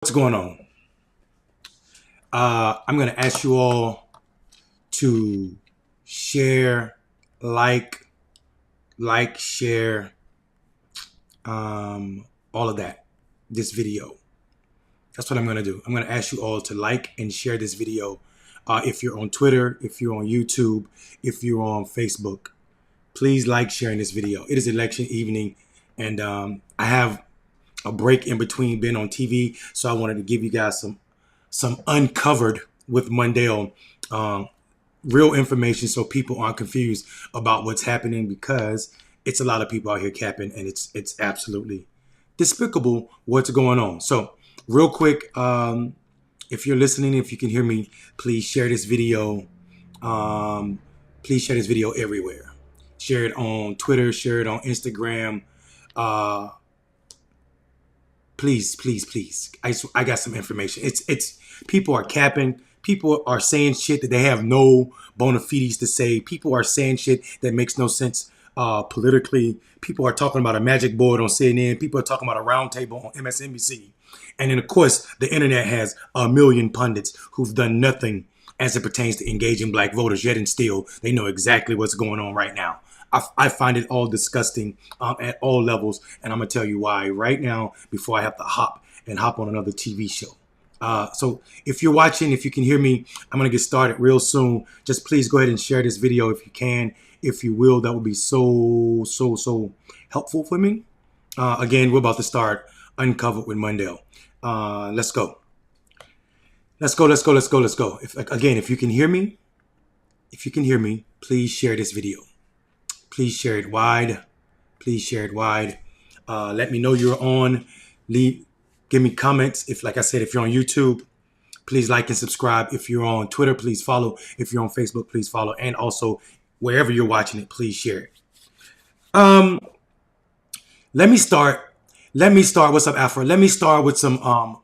What's going on? I'm going to ask you all to share, like, share, all of that, this video. That's what I'm going to do. I'm going to ask you all to like and share this video. If you're on Twitter, if you're on YouTube, if you're on Facebook, please like sharing this video. It is election evening, and I have a break in between being on TV, so I wanted to give you guys some uncovered with Mondale, um, real information, so people aren't confused about what's happening, because it's a lot of people out here capping, and it's absolutely despicable what's going on. So real quick, if you're listening, if you can hear me, please share this video. Please share this video everywhere. Share it on Twitter, share it on Instagram. Please. I got some information. It's people are capping. People are saying shit that they have no bona fides to say. People are saying shit that makes no sense politically. People are talking about a magic board on CNN. People are talking about a round table on MSNBC. And then, of course, the internet has a million pundits who've done nothing as it pertains to engaging black voters, yet and still they know exactly what's going on right now. I find it all disgusting at all levels, and I'm gonna tell you why right now before I have to hop on another TV show. So if you're watching, if you can hear me, I'm gonna get started real soon. Just please go ahead and share this video if you can, if you will. That would be so helpful for me. Again, we're about to start Uncovered with Mondale. Let's go. Let's go. If you can hear me, please share this video. Please share it wide. Let me know you're on. Give me comments. Like I said, if you're on YouTube, please like and subscribe. If you're on Twitter, please follow. If you're on Facebook, please follow. And also, wherever you're watching it, please share it. Let me start. What's up, Afro? Let me start with some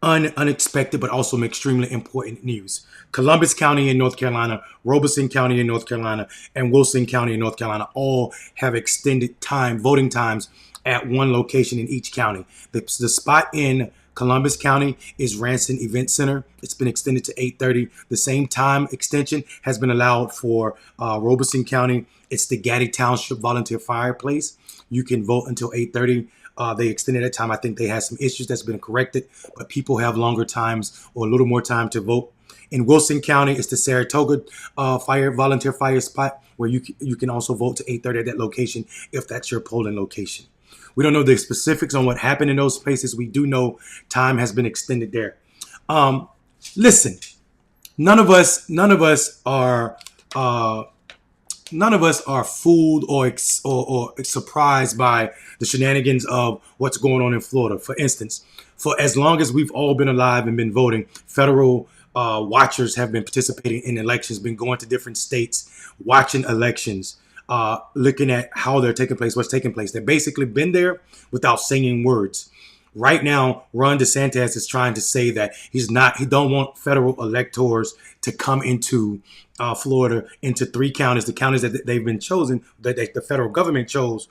unexpected, but also extremely important news. Columbus County in North Carolina, Robeson County in North Carolina, and Wilson County in North Carolina all have extended voting times at one location in each county. The spot in Columbus County is Ranson Event Center. It's been extended to 8:30. The same time extension has been allowed for Robeson County. It's the Gaddy Township Volunteer Fireplace. You can vote until 8:30. They extended that time. I think they had some issues that's been corrected, but people have longer times or a little more time to vote. In Wilson County, it's the Saratoga volunteer fire spot, where you can also vote to 8:30 at that location if that's your polling location. We don't know the specifics on what happened in those places. We do know time has been extended there. Listen, none of us are fooled or surprised by the shenanigans of what's going on in Florida. For instance, for as long as we've all been alive and been voting, federal watchers have been participating in elections, been going to different states, watching elections, looking at how they're taking place, what's taking place. They've basically been there without saying words. Right now, Ron DeSantis is trying to say that he don't want federal electors to come into Florida, into three counties. The counties that they've been chosen, that the federal government chose,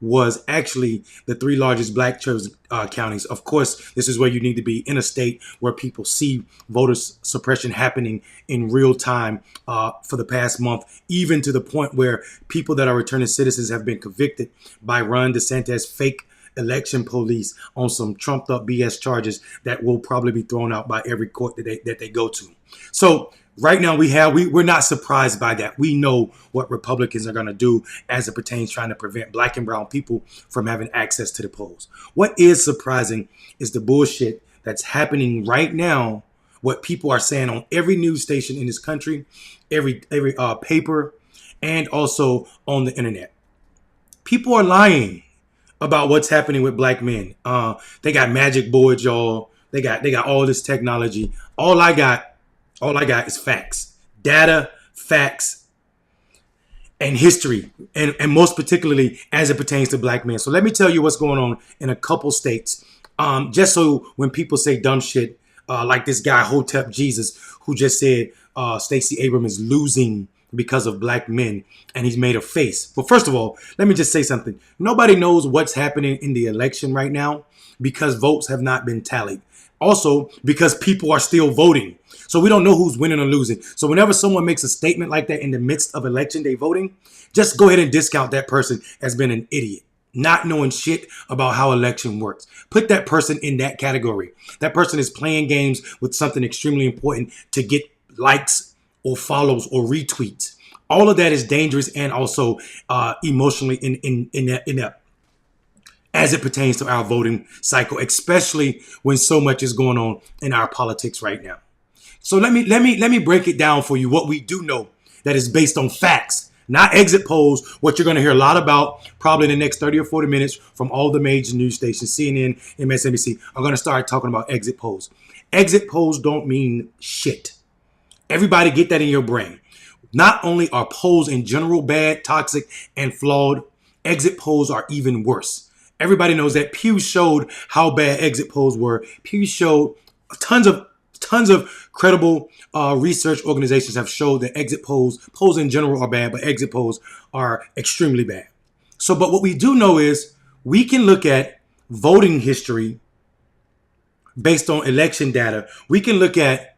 was actually the three largest black chosen counties. Of course, this is where you need to be in a state where people see voter suppression happening in real time for the past month, even to the point where people that are returning citizens have been convicted by Ron DeSantis fake election police on some trumped up BS charges that will probably be thrown out by every court that they go to. So right now we're not surprised by that. We know what Republicans are going to do as it pertains trying to prevent black and brown people from having access to the polls. What is surprising is the bullshit that's happening right now. What people are saying on every news station in this country, every paper, and also on the internet. People are lying about what's happening with black men. They got magic boards, y'all. They got all this technology. All I got is facts, data, facts, and history, and most particularly as it pertains to black men. So let me tell you what's going on in a couple states. Just so when people say dumb shit, like this guy Hotep Jesus, who just said Stacey Abrams is losing because of black men, and he's made a face. Well, first of all, let me just say something. Nobody knows what's happening in the election right now. because votes have not been tallied. Also, because people are still voting. So we don't know who's winning or losing. So whenever someone makes a statement like that in the midst of election day voting, just go ahead and discount that person as being an idiot, not knowing shit about how election works. Put that person in that category. That person is playing games with something extremely important to get likes or follows or retweets. All of that is dangerous and also emotionally in that as it pertains to our voting cycle, especially when so much is going on in our politics right now. So let me break it down for you. What we do know that is based on facts, not exit polls. What you're going to hear a lot about probably in the next 30 or 40 minutes from all the major news stations, CNN, MSNBC, are going to start talking about exit polls. Exit polls don't mean shit. Everybody get that in your brain. Not only are polls in general bad, toxic, and flawed, exit polls are even worse. Everybody knows that. Pew showed how bad exit polls were. Pew showed tons of credible research organizations have showed that exit polls in general are bad, but exit polls are extremely bad. So, but what we do know is we can look at voting history based on election data. We can look at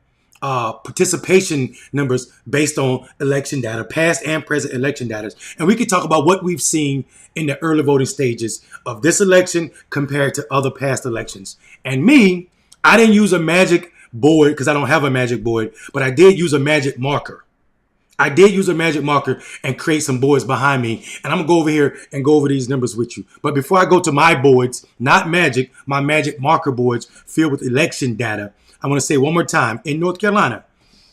participation numbers based on election data, past and present election data. And we can talk about what we've seen in the early voting stages of this election compared to other past elections. And me, I didn't use a magic board because I don't have a magic board, but I did use a magic marker. I did use a magic marker and create some boards behind me. And I'm going to go over here and go over these numbers with you. But before I go to my boards, not magic, my magic marker boards filled with election data, I want to say one more time, in North Carolina,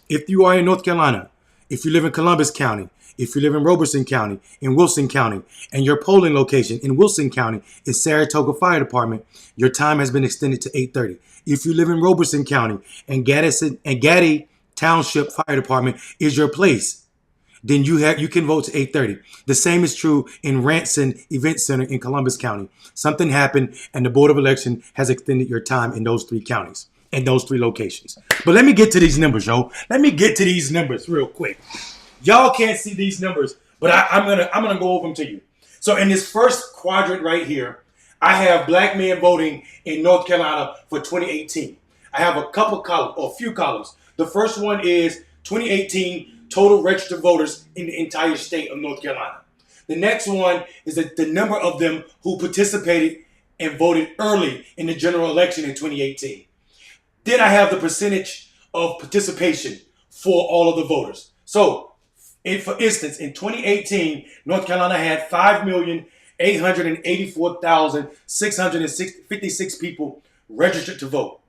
if you are in North Carolina, if you live in Columbus County, if you live in Robeson County, in Wilson County, and your polling location in Wilson County is Saratoga Fire Department, your time has been extended to 8:30. If you live in Robeson County and Gaddy Township Fire Department is your place, then you can vote to 8:30. The same is true in Ranson Event Center in Columbus County. Something happened and the Board of Election has extended your time in those three counties. In those three locations. But let me get to these numbers, yo. Let me get to these numbers real quick. Y'all can't see these numbers, but I'm gonna go over them to you. So in this first quadrant right here, I have black men voting in North Carolina for 2018. I have a few columns. The first one is 2018 total registered voters in the entire state of North Carolina. The next one is the number of them who participated and voted early in the general election in 2018. Then I have the percentage of participation for all of the voters. So, for instance, in 2018, North Carolina had 5,884,656 people registered to vote.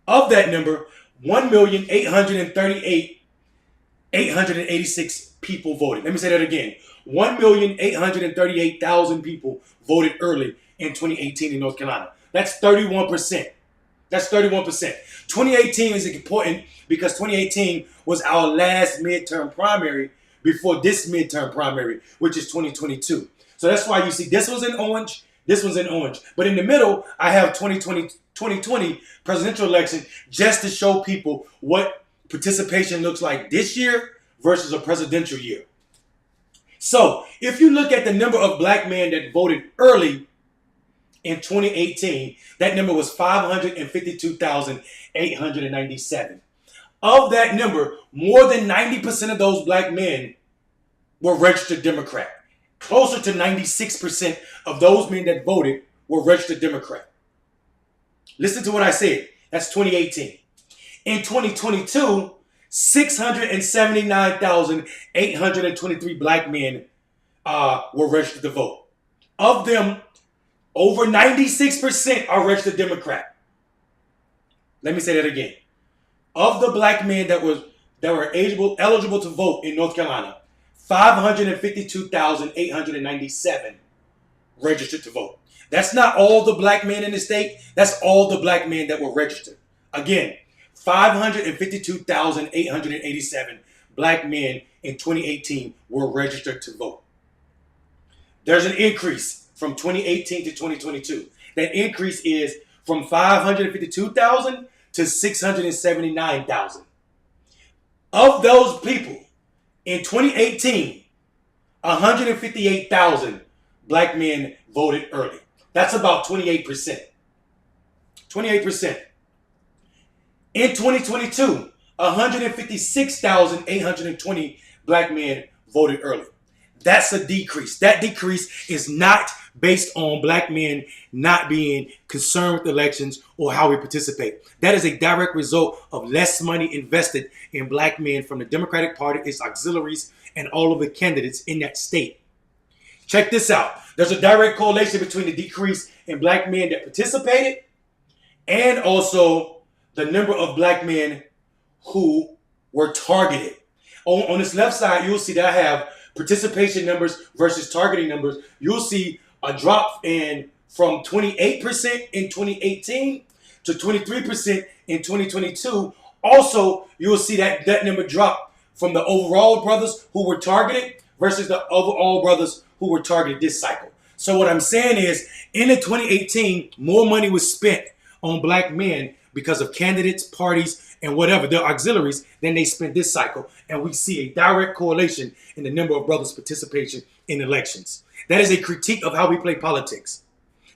Of that number, 1,838,886 people voted. Let me say that again. 1,838,000 people voted early in 2018 in North Carolina. That's 31%. That's 31%. 2018 is important because 2018 was our last midterm primary before this midterm primary, which is 2022. So that's why you see this one's in orange, this one's in orange. But in the middle, I have 2020 presidential election just to show people what participation looks like this year versus a presidential year. So if you look at the number of black men that voted early in 2018, that number was 552,897. Of that number, more than 90% of those black men were registered Democrat. Closer to 96% of those men that voted were registered Democrat. Listen to what I said. That's 2018. In 2022, 679,823 black men were registered to vote. Of them, over 96% are registered Democrat. Let me say that again. Of the black men that were eligible to vote in North Carolina, 552,897 registered to vote. That's not all the black men in the state. That's all the black men that were registered. Again, 552,887 black men in 2018 were registered to vote. There's an increase from 2018 to 2022. That increase is from 552,000 to 679,000. Of those people, in 2018, 158,000 black men voted early. That's about 28%. 28%. In 2022, 156,820 black men voted early. That's a decrease. That decrease is not based on black men not being concerned with elections or how we participate. That is a direct result of less money invested in black men from the Democratic Party, its auxiliaries, and all of the candidates in that state. Check this out. There's a direct correlation between the decrease in black men that participated and also the number of black men who were targeted. On this left side, you'll see that I have participation numbers versus targeting numbers. You'll see a drop from 28% in 2018 to 23% in 2022. Also, you'll see that number drop from the overall brothers who were targeted versus the overall brothers who were targeted this cycle. So what I'm saying is, in the 2018, more money was spent on black men because of candidates, parties, and whatever, their auxiliaries, than they spent this cycle. And we see a direct correlation in the number of brothers' participation in elections. That is a critique of how we play politics.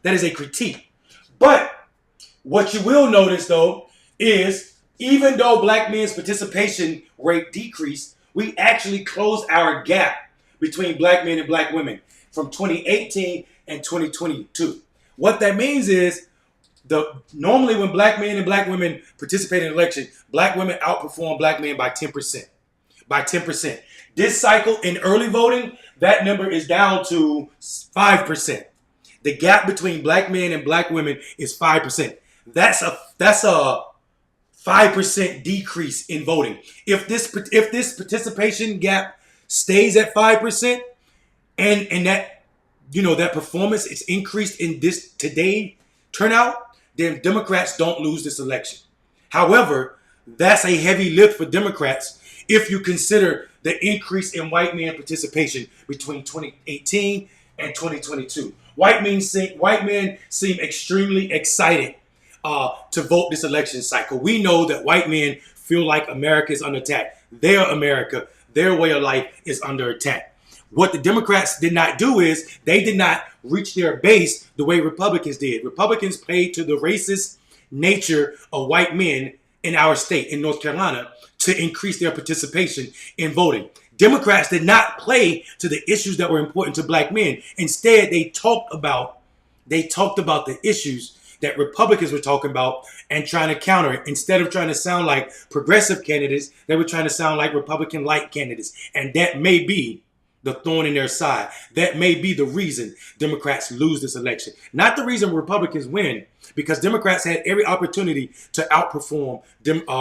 That is a critique. But what you will notice, though, is even though black men's participation rate decreased, we actually closed our gap between black men and black women from 2018 and 2022. What that means is, normally when black men and black women participate in election, black women outperform black men by 10%. By 10%. This cycle in early voting, that number is down to 5%. The gap between black men and black women is 5%. That's a 5% decrease in voting. If this participation gap stays at 5%, and that that performance is increased in this today turnout, then Democrats don't lose this election. However, that's a heavy lift for Democrats if you consider the increase in white man participation between 2018 and 2022. White men seem extremely excited to vote this election cycle. We know that white men feel like America is under attack. Their America, their way of life is under attack. What the Democrats did not do is they did not reach their base the way Republicans did. Republicans played to the racist nature of white men in our state, in North Carolina, to increase their participation in voting. Democrats did not play to the issues that were important to black men. Instead, they talked about the issues that Republicans were talking about and trying to counter it. Instead of trying to sound like progressive candidates, they were trying to sound like Republican-like candidates. And that may be the thorn in their side. That may be the reason Democrats lose this election. Not the reason Republicans win, because Democrats had every opportunity to outperform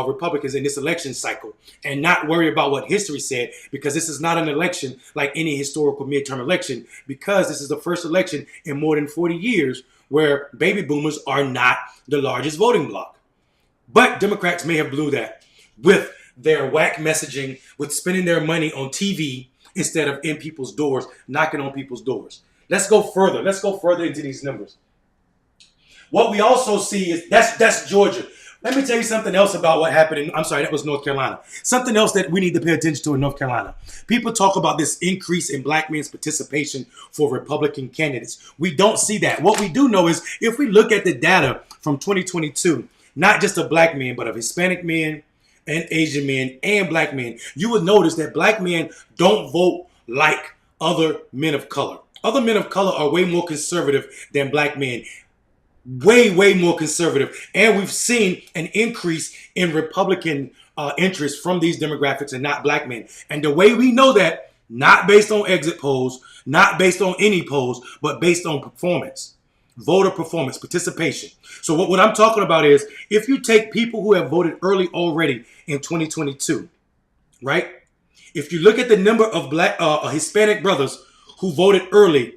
Republicans in this election cycle and not worry about what history said, because this is not an election like any historical midterm election, because this is the first election in more than 40 years where baby boomers are not the largest voting bloc. But Democrats may have blew that with their whack messaging, with spending their money on TV instead of in people's doors, knocking on people's doors. Let's go further. Let's go further into these numbers. What we also see is that's Georgia. Let me tell you something else about what happened that was North Carolina. Something else that we need to pay attention to in North Carolina. People talk about this increase in black men's participation for Republican candidates. We don't see that. What we do know is, if we look at the data from 2022, not just of black men, but of Hispanic men and Asian men and black men, you would notice that black men don't vote like other men of color. Other men of color are way more conservative than black men. Way more conservative. And we've seen an increase in Republican interest from these demographics and not black men. And the way we know that, not based on exit polls, not based on any polls, but based on performance. Voter performance, participation. So what I'm talking about is, if you take people who have voted early already in 2022, right? If you look at the number of black Hispanic brothers who voted early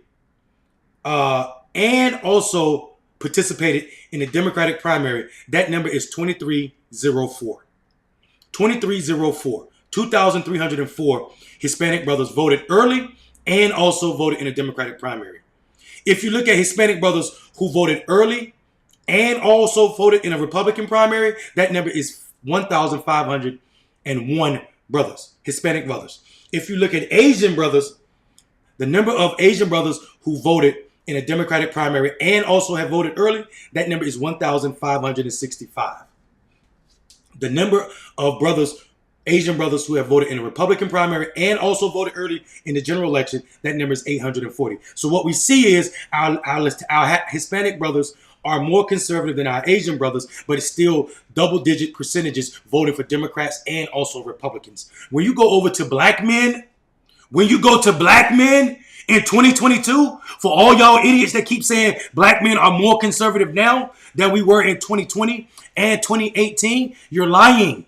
and also participated in the Democratic primary, that number is 2304. 2304. 2,304 Hispanic brothers voted early and also voted in the Democratic primary. If you look at Hispanic brothers who voted early and also voted in a Republican primary, that number is 1,501 brothers, Hispanic brothers. If you look at Asian brothers, the number of Asian brothers who voted in a Democratic primary and also have voted early, that number is 1,565. The number of brothers, Asian brothers, who have voted in a Republican primary and also voted early in the general election, that number is 840. So what we see is our Hispanic brothers are more conservative than our Asian brothers, but it's still double-digit percentages voting for Democrats and also Republicans. When you go over to black men, in 2022, for all y'all idiots that keep saying black men are more conservative now than we were in 2020 and 2018, you're lying.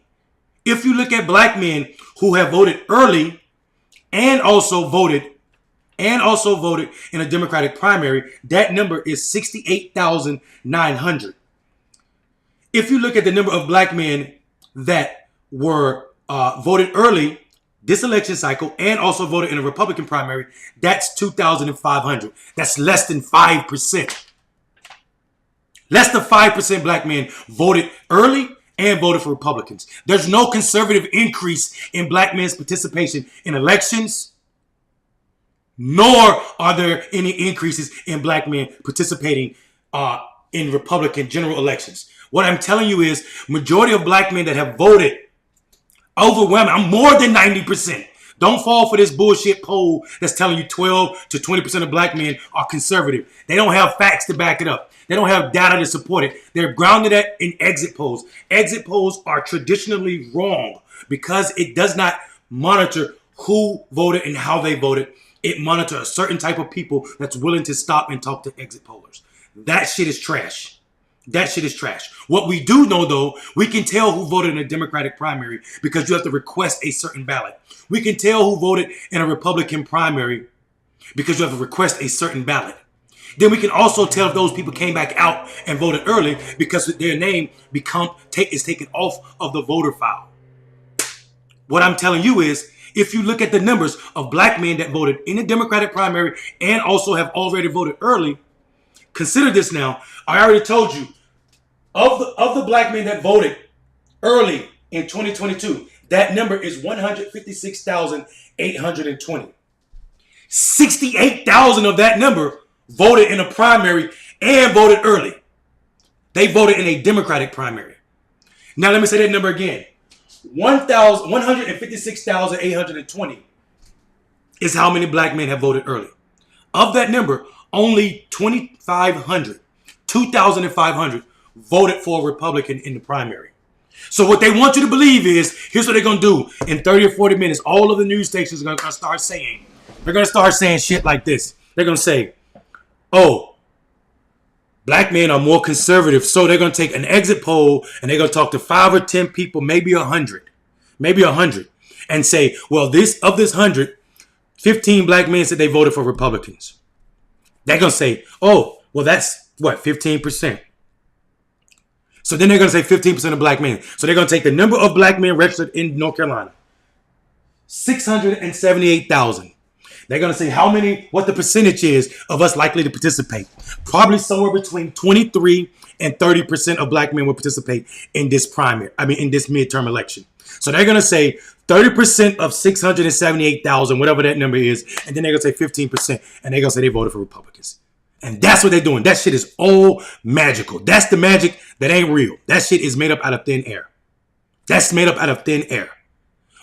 If you look at black men who have voted early and also voted in a Democratic primary, that number is 68,900. If you look at the number of black men that were voted early this election cycle and also voted in a Republican primary, that's 2,500. That's less than 5%. Less than 5% black men voted early and voted for Republicans. There's no conservative increase in black men's participation in elections, nor are there any increases in black men participating in Republican general elections. What I'm telling you is majority of black men that have voted overwhelming, I'm more than 90%. Don't fall for this bullshit poll that's telling you 12 to 20% of black men are conservative. They don't have facts to back it up. They don't have data to support it. They're grounded in exit polls. Exit polls are traditionally wrong because it does not monitor who voted and how they voted. It monitors a certain type of people that's willing to stop and talk to exit pollers. That shit is trash. That shit is trash. What we do know, though, we can tell who voted in a Democratic primary because you have to request a certain ballot. We can tell who voted in a Republican primary because you have to request a certain ballot. Then we can also tell if those people came back out and voted early because their name is taken off of the voter file. What I'm telling you is, if you look at the numbers of black men that voted in the Democratic primary and also have already voted early, consider this now. I already told you, of the black men that voted early in 2022, that number is 156,820. 68,000 of that number voted in a primary and voted early. They voted in a Democratic primary. Now let me say that number again. 156,820 is how many black men have voted early. Of that number, only 2,500 voted for a Republican in the primary. So what they want you to believe is, here's what they're going to do. In 30 or 40 minutes, all of the news stations are going to start saying, shit like this. They're going to say, oh, black men are more conservative. So they're going to take an exit poll and they're going to talk to 5 or 10 people, maybe 100, and say, well, of this 100, 15 black men said they voted for Republicans. They're going to say, oh, well, that's what, 15%. So then they're going to say 15% of black men. So they're going to take the number of black men registered in North Carolina, 678,000. They're going to say what the percentage is of us likely to participate. Probably somewhere between 23 and 30% of black men will participate in this midterm election. So they're going to say 30% of 678,000, whatever that number is, and then they're going to say 15%, and they're going to say they voted for Republicans. And that's what they're doing. That shit is all magical. That's the magic that ain't real. That shit is made up out of thin air. That's made up out of thin air.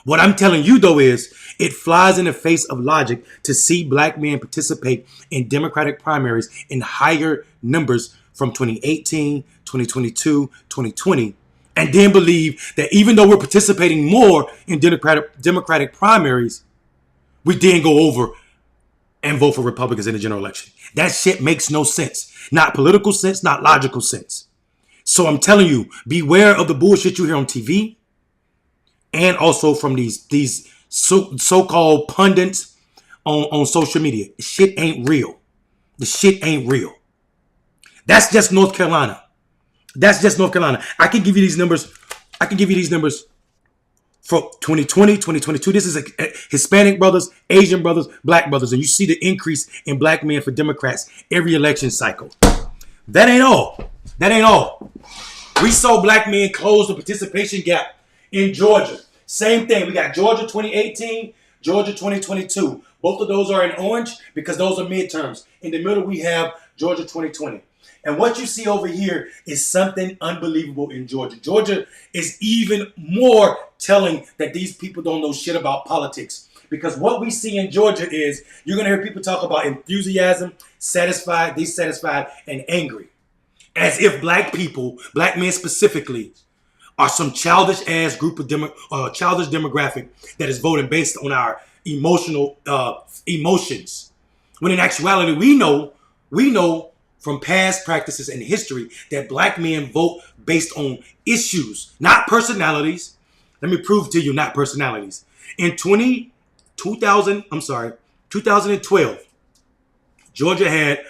What I'm telling you, though, is it flies in the face of logic to see black men participate in Democratic primaries in higher numbers from 2018, 2022, 2020, and then believe that even though we're participating more in Democratic primaries, we then go over and vote for Republicans in the general election. That shit makes no sense. Not political sense, not logical sense. So I'm telling you, beware of the bullshit you hear on TV and also from these so-called pundits on social media. The shit ain't real. The shit ain't real. That's just North Carolina. I can give you these numbers. For 2020, 2022, this is Hispanic brothers, Asian brothers, black brothers, and you see the increase in black men for Democrats every election cycle. That ain't all. We saw black men close the participation gap in Georgia. Same thing. We got Georgia 2018, Georgia 2022. Both of those are in orange because those are midterms. In the middle, we have Georgia 2020. And what you see over here is something unbelievable in Georgia. Georgia is even more telling that these people don't know shit about politics. Because what we see in Georgia is you're going to hear people talk about enthusiasm, satisfied, dissatisfied, and angry. As if black people, black men specifically, are some childish ass group of childish demographic that is voting based on our emotional emotions. When in actuality, we know from past practices and history that black men vote based on issues, not personalities. Let me prove to you, not personalities. In 2012, Georgia had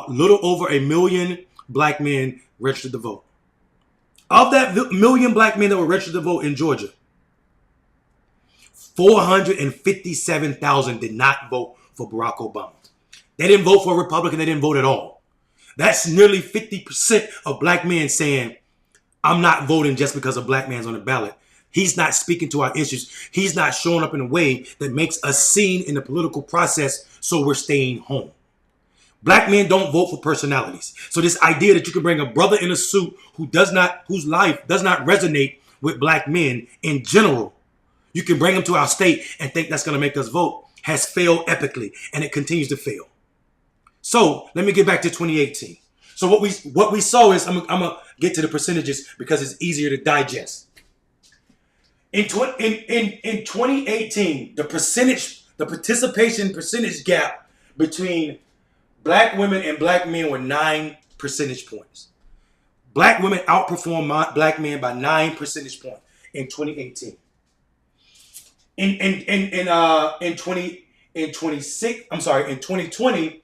little over 1 million black men registered to vote. Of that million black men that were registered to vote in Georgia, 457,000 did not vote for Barack Obama. They didn't vote for a Republican. They didn't vote at all. That's nearly 50% of black men saying, I'm not voting just because a black man's on the ballot. He's not speaking to our issues. He's not showing up in a way that makes us seen in the political process, so we're staying home. Black men don't vote for personalities. So this idea that you can bring a brother in a suit whose life does not resonate with black men in general, you can bring him to our state and think that's going to make us vote, has failed epically, and it continues to fail. So let me get back to 2018. So what we saw is, I'm gonna get to the percentages because it's easier to digest. In 2018, the participation percentage gap between black women and black men were 9 percentage points. Black women outperformed black men by 9 percentage points in 2018. In 2020,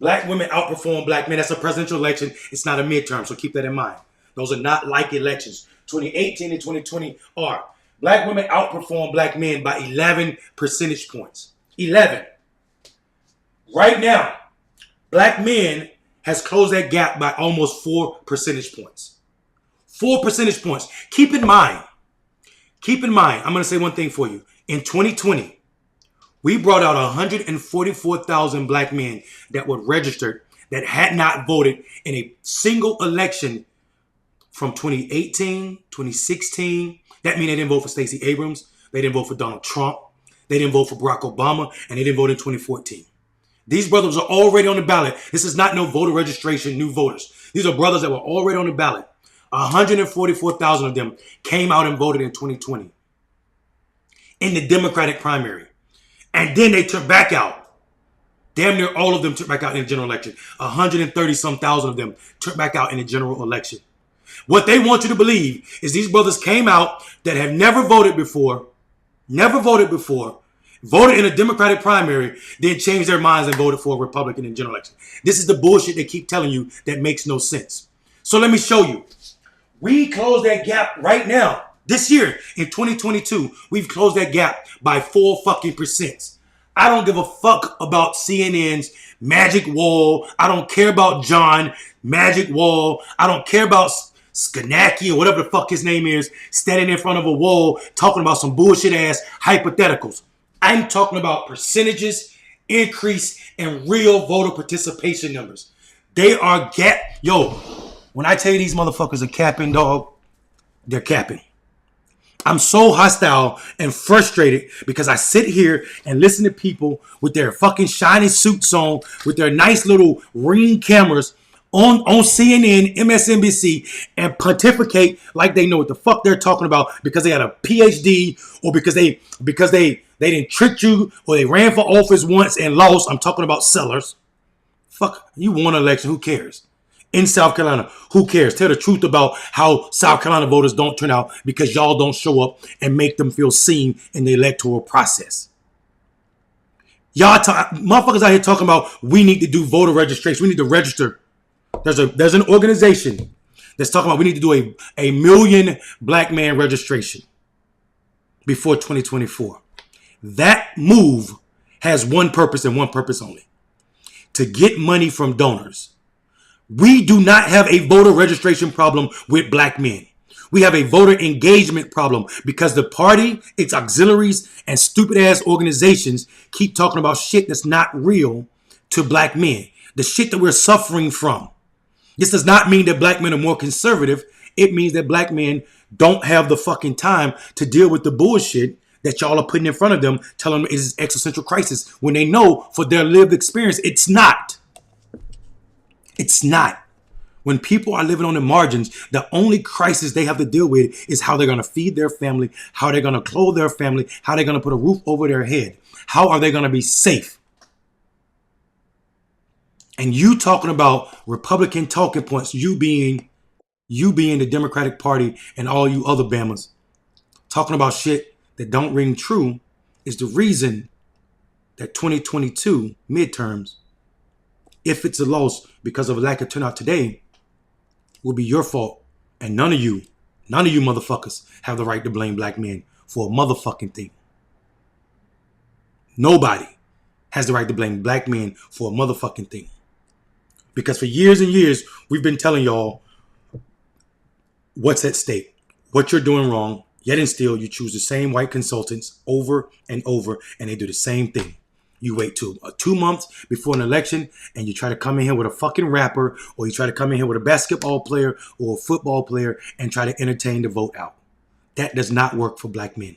black women outperform black men. That's a presidential election. It's not a midterm, so keep that in mind. Those are not like elections. 2018 and 2020 are. Black women outperform black men by 11 percentage points. 11. Right now, black men has closed that gap by almost 4 percentage points. 4 percentage points. Keep in mind, I'm going to say one thing for you. In 2020, we brought out 144,000 black men that were registered that had not voted in a single election from 2018, 2016. That means they didn't vote for Stacey Abrams. They didn't vote for Donald Trump. They didn't vote for Barack Obama. And they didn't vote in 2014. These brothers are already on the ballot. This is not no voter registration, new voters. These are brothers that were already on the ballot. 144,000 of them came out and voted in 2020 in the Democratic primary. And then they took back out. Damn near all of them took back out in the general election. 130-some thousand of them took back out in the general election. What they want you to believe is these brothers came out that have never voted before, voted in a Democratic primary, then changed their minds and voted for a Republican in the general election. This is the bullshit they keep telling you that makes no sense. So let me show you. We closed that gap right now. This year, in 2022, we've closed that gap by 4%. I don't give a fuck about CNN's Magic Wall. I don't care about John Magic Wall. I don't care about Skanaki or whatever the fuck his name is, standing in front of a wall talking about some bullshit ass hypotheticals. I'm talking about percentages, increase, and real voter participation numbers. They are when I tell you these motherfuckers are capping, dog, they're capping. I'm so hostile and frustrated because I sit here and listen to people with their fucking shiny suits on, with their nice little ring cameras on CNN, MSNBC, and pontificate like they know what the fuck they're talking about because they had a PhD or because they didn't trick you or they ran for office once and lost. I'm talking about sellers. Fuck, you won an election. Who cares? In South Carolina, who cares? Tell the truth about how South Carolina voters don't turn out because y'all don't show up and make them feel seen in the electoral process. Motherfuckers out here talking about we need to do voter registration. We need to register. There's an organization that's talking about we need to do a million black man registration before 2024. That move has one purpose and one purpose only: to get money from donors. We do not have a voter registration problem with black men. We have a voter engagement problem because the party, its auxiliaries, and stupid ass organizations keep talking about shit that's not real to black men. The shit that we're suffering from. This does not mean that black men are more conservative. It means that black men don't have the fucking time to deal with the bullshit that y'all are putting in front of them, telling them it's an existential crisis when they know for their lived experience, it's not. It's not. When people are living on the margins, the only crisis they have to deal with is how they're going to feed their family, how they're going to clothe their family, how they're going to put a roof over their head. How are they going to be safe? And you talking about Republican talking points, you being the Democratic Party and all you other Bamas talking about shit that don't ring true is the reason that 2022 midterms, if it's a loss because of a lack of turnout today, will be your fault. And none of you motherfuckers have the right to blame black men for a motherfucking thing. Nobody has the right to blame black men for a motherfucking thing. Because for years and years, we've been telling y'all what's at stake, what you're doing wrong, yet and still you choose the same white consultants over and over, and they do the same thing. You wait 2 months before an election and you try to come in here with a fucking rapper, or you try to come in here with a basketball player or a football player and try to entertain the vote out. That does not work for black men.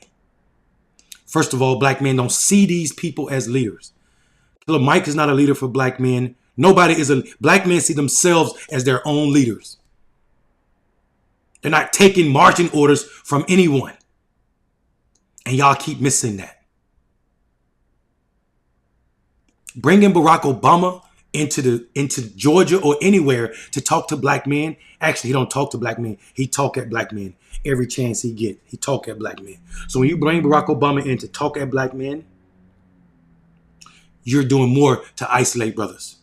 First of all, black men don't see these people as leaders. Killer Mike is not a leader for black men. Black men see themselves as their own leaders. They're not taking marching orders from anyone. And y'all keep missing that. Bringing Barack Obama into Georgia or anywhere to talk to black men. Actually, he don't talk to black men. He talk at black men every chance he get. He talk at black men. So when you bring Barack Obama in to talk at black men, you're doing more to isolate brothers.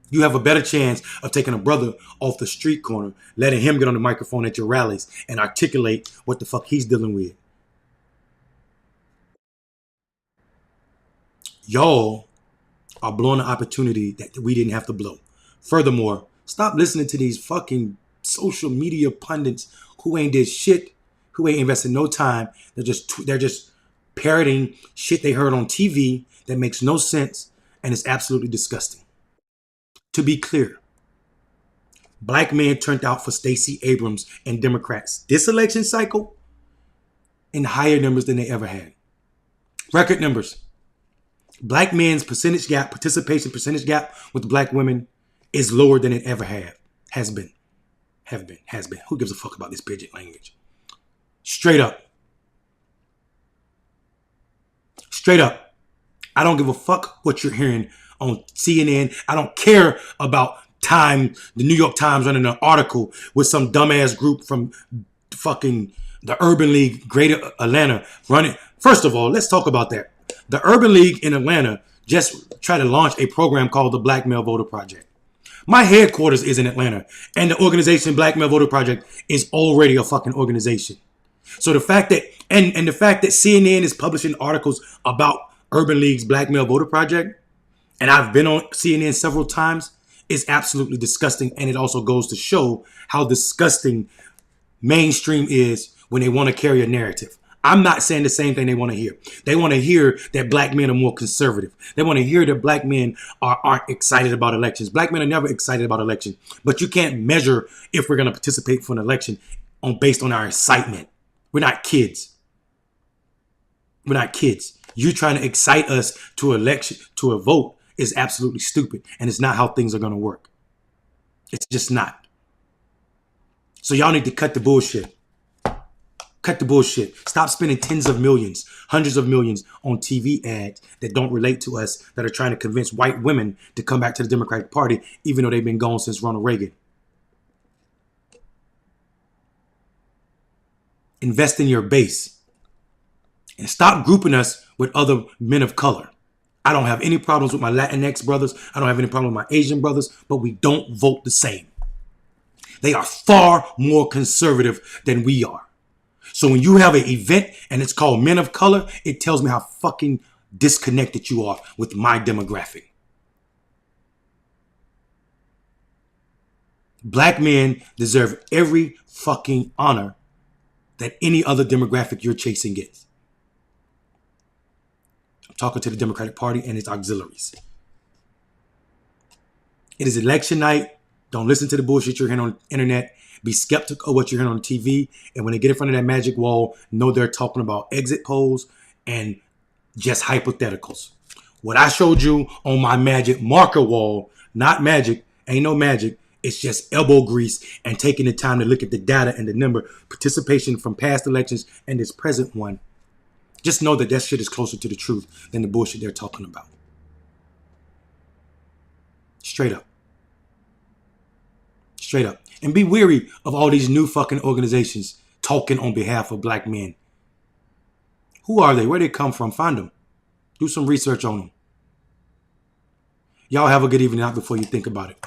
You have a better chance of taking a brother off the street corner, letting him get on the microphone at your rallies and articulate what the fuck he's dealing with. Y'all are blowing an opportunity that we didn't have to blow. Furthermore, stop listening to these fucking social media pundits who ain't did shit, who ain't invested no time. They're just parroting shit they heard on TV that makes no sense and is absolutely disgusting. To be clear, black men turned out for Stacey Abrams and Democrats this election cycle in higher numbers than they ever had. Record numbers. Black men's participation percentage gap with black women is lower than it ever has been. Who gives a fuck about this pidgin language? Straight up. I don't give a fuck what you're hearing on CNN. I don't care about the New York Times running an article with some dumbass group from fucking the Urban League, Greater Atlanta running. First of all, let's talk about that. The Urban League in Atlanta just tried to launch a program called the Black Male Voter Project. My headquarters is in Atlanta, and the organization Black Male Voter Project is already a fucking organization. So the fact that and the fact that CNN is publishing articles about Urban League's Black Male Voter Project, and I've been on CNN several times, is absolutely disgusting. And it also goes to show how disgusting mainstream is when they want to carry a narrative. I'm not saying the same thing they want to hear. They want to hear that black men are more conservative. They want to hear that black men aren't excited about elections. Black men are never excited about elections. But you can't measure if we're going to participate for an election based on our excitement. We're not kids. You trying to excite us to a vote is absolutely stupid. And it's not how things are going to work. It's just not. So y'all need to cut the bullshit. Cut the bullshit. Stop spending tens of millions, hundreds of millions on TV ads that don't relate to us, that are trying to convince white women to come back to the Democratic Party, even though they've been gone since Ronald Reagan. Invest in your base. And stop grouping us with other men of color. I don't have any problems with my Latinx brothers. I don't have any problem with my Asian brothers, but we don't vote the same. They are far more conservative than we are. So when you have an event and it's called Men of Color, it tells me how fucking disconnected you are with my demographic. Black men deserve every fucking honor that any other demographic you're chasing gets. I'm talking to the Democratic Party and its auxiliaries. It is election night. Don't listen to the bullshit you're hearing on the internet. Be skeptical of what you're hearing on the TV. And when they get in front of that magic wall, know they're talking about exit polls and just hypotheticals. What I showed you on my magic marker wall, not magic, ain't no magic. It's just elbow grease and taking the time to look at the data and the number participation from past elections and this present one. Just know that shit is closer to the truth than the bullshit they're talking about. Straight up. Straight up. And be weary of all these new fucking organizations talking on behalf of black men. Who are they? Where they come from? Find them. Do some research on them. Y'all have a good evening out before you think about it.